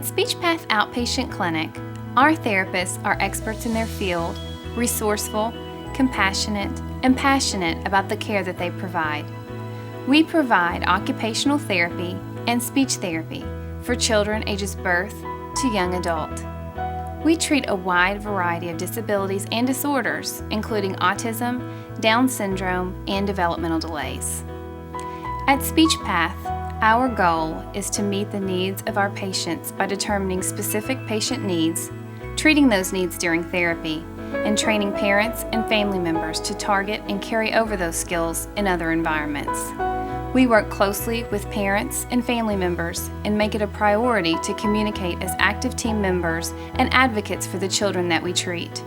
SpeechPath Outpatient Clinic, our therapists are experts in their field, resourceful, compassionate, and passionate about the care that they provide. We provide occupational therapy and speech therapy for children ages birth to young adult. We treat a wide variety of disabilities and disorders, including autism, Down syndrome, and developmental delays. At SpeechPath, our goal is to meet the needs of our patients by determining specific patient needs, treating those needs during therapy, and training parents and family members to target and carry over those skills in other environments. We work closely with parents and family members and make it a priority to communicate as active team members and advocates for the children that we treat.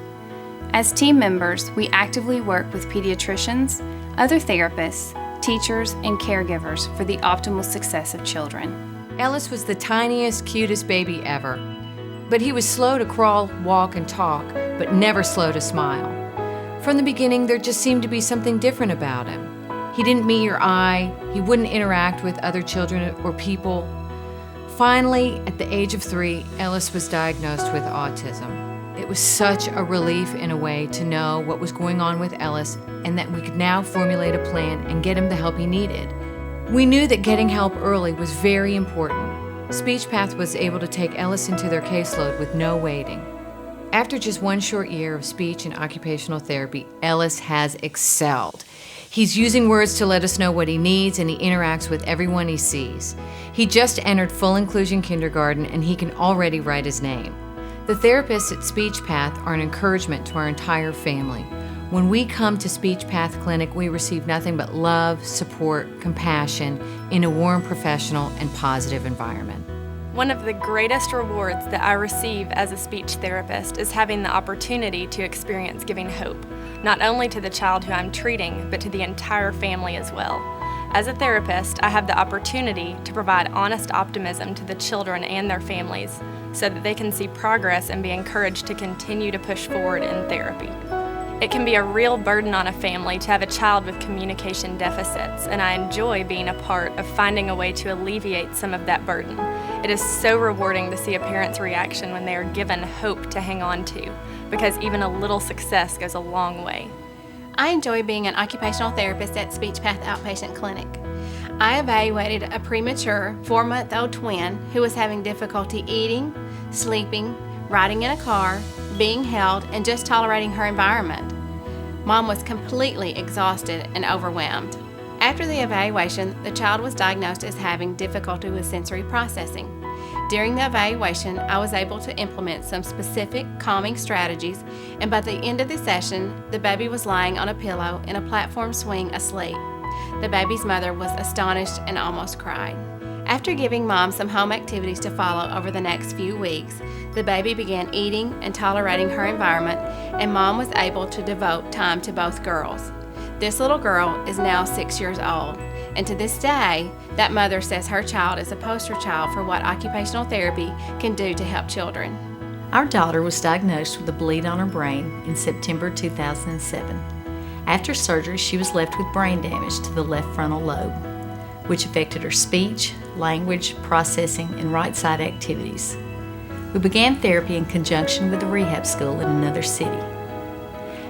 As team members, we actively work with pediatricians, other therapists, teachers, and caregivers for the optimal success of children. Ellis was the tiniest, cutest baby ever. But he was slow to crawl, walk, and talk, but never slow to smile. From the beginning, there just seemed to be something different about him. He didn't meet your eye, he wouldn't interact with other children or people. Finally, at the age of 3, Ellis was diagnosed with autism. It was such a relief in a way to know what was going on with Ellis and that we could now formulate a plan and get him the help he needed. We knew that getting help early was very important. SpeechPath was able to take Ellis into their caseload with no waiting. After just 1 short year of speech and occupational therapy, Ellis has excelled. He's using words to let us know what he needs, and he interacts with everyone he sees. He just entered full inclusion kindergarten, and he can already write his name. The therapists at SpeechPath are an encouragement to our entire family. When we come to SpeechPath Clinic, we receive nothing but love, support, compassion in a warm, professional, and positive environment. One of the greatest rewards that I receive as a speech therapist is having the opportunity to experience giving hope, not only to the child who I'm treating, but to the entire family as well. As a therapist, I have the opportunity to provide honest optimism to the children and their families so that they can see progress and be encouraged to continue to push forward in therapy. It can be a real burden on a family to have a child with communication deficits, and I enjoy being a part of finding a way to alleviate some of that burden. It is so rewarding to see a parent's reaction when they are given hope to hang on to, because even a little success goes a long way. I enjoy being an occupational therapist at SpeechPath Outpatient Clinic. I evaluated a premature 4-month-old twin who was having difficulty eating, sleeping, riding in a car, being held, and just tolerating her environment. Mom was completely exhausted and overwhelmed. After the evaluation, the child was diagnosed as having difficulty with sensory processing. During the evaluation, I was able to implement some specific calming strategies, and by the end of the session, the baby was lying on a pillow in a platform swing asleep. The baby's mother was astonished and almost cried. After giving Mom some home activities to follow over the next few weeks, the baby began eating and tolerating her environment, and Mom was able to devote time to both girls. This little girl is now 6 years old, and to this day, that mother says her child is a poster child for what occupational therapy can do to help children. Our daughter was diagnosed with a bleed on her brain in September 2007. After surgery, she was left with brain damage to the left frontal lobe, which affected her speech, language, processing, and right side activities. We began therapy in conjunction with a rehab school in another city.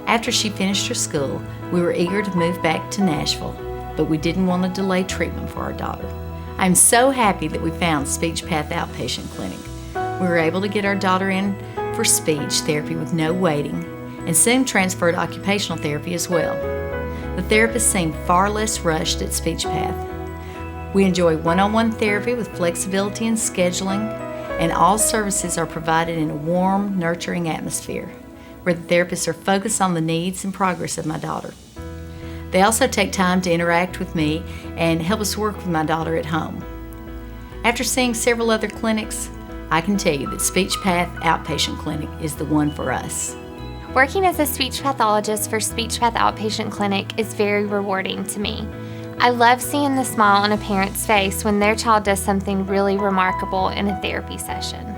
After she finished her school, we were eager to move back to Nashville, but we didn't want to delay treatment for our daughter. I'm so happy that we found SpeechPath Outpatient Clinic. We were able to get our daughter in for speech therapy with no waiting, and soon transferred occupational therapy as well. The therapists seemed far less rushed at SpeechPath. We enjoy one-on-one therapy with flexibility in scheduling, and all services are provided in a warm, nurturing atmosphere, where the therapists are focused on the needs and progress of my daughter. They also take time to interact with me and help us work with my daughter at home. After seeing several other clinics, I can tell you that SpeechPath Outpatient Clinic is the one for us. Working as a speech pathologist for SpeechPath Outpatient Clinic is very rewarding to me. I love seeing the smile on a parent's face when their child does something really remarkable in a therapy session.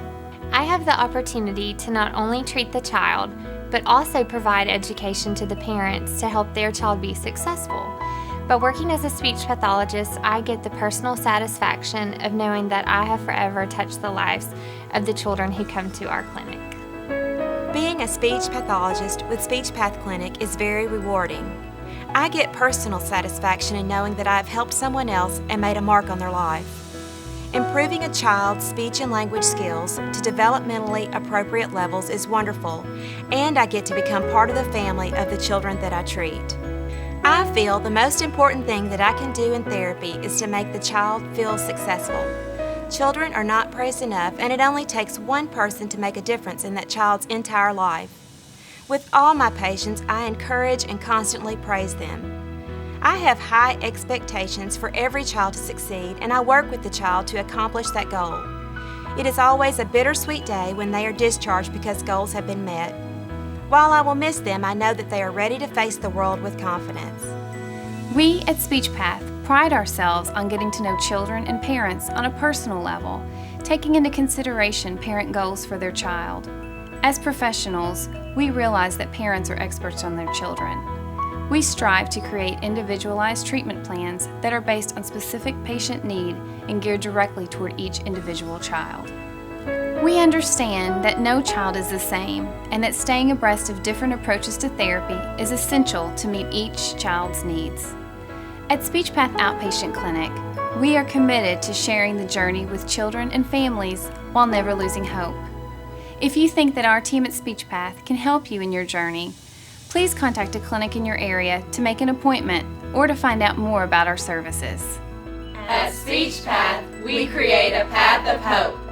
I have the opportunity to not only treat the child, but also provide education to the parents to help their child be successful. But working as a speech pathologist, I get the personal satisfaction of knowing that I have forever touched the lives of the children who come to our clinic. Being a speech pathologist with SpeechPath Clinic is very rewarding. I get personal satisfaction in knowing that I have helped someone else and made a mark on their life. Improving a child's speech and language skills to developmentally appropriate levels is wonderful, and I get to become part of the family of the children that I treat. I feel the most important thing that I can do in therapy is to make the child feel successful. Children are not praised enough, and it only takes one person to make a difference in that child's entire life. With all my patients, I encourage and constantly praise them. I have high expectations for every child to succeed, and I work with the child to accomplish that goal. It is always a bittersweet day when they are discharged because goals have been met. While I will miss them, I know that they are ready to face the world with confidence. We at SpeechPath pride ourselves on getting to know children and parents on a personal level, taking into consideration parent goals for their child. As professionals, we realize that parents are experts on their children. We strive to create individualized treatment plans that are based on specific patient need and geared directly toward each individual child. We understand that no child is the same and that staying abreast of different approaches to therapy is essential to meet each child's needs. At SpeechPath Outpatient Clinic, we are committed to sharing the journey with children and families while never losing hope. If you think that our team at SpeechPath can help you in your journey, please contact a clinic in your area to make an appointment or to find out more about our services. At SpeechPath, we create a path of hope.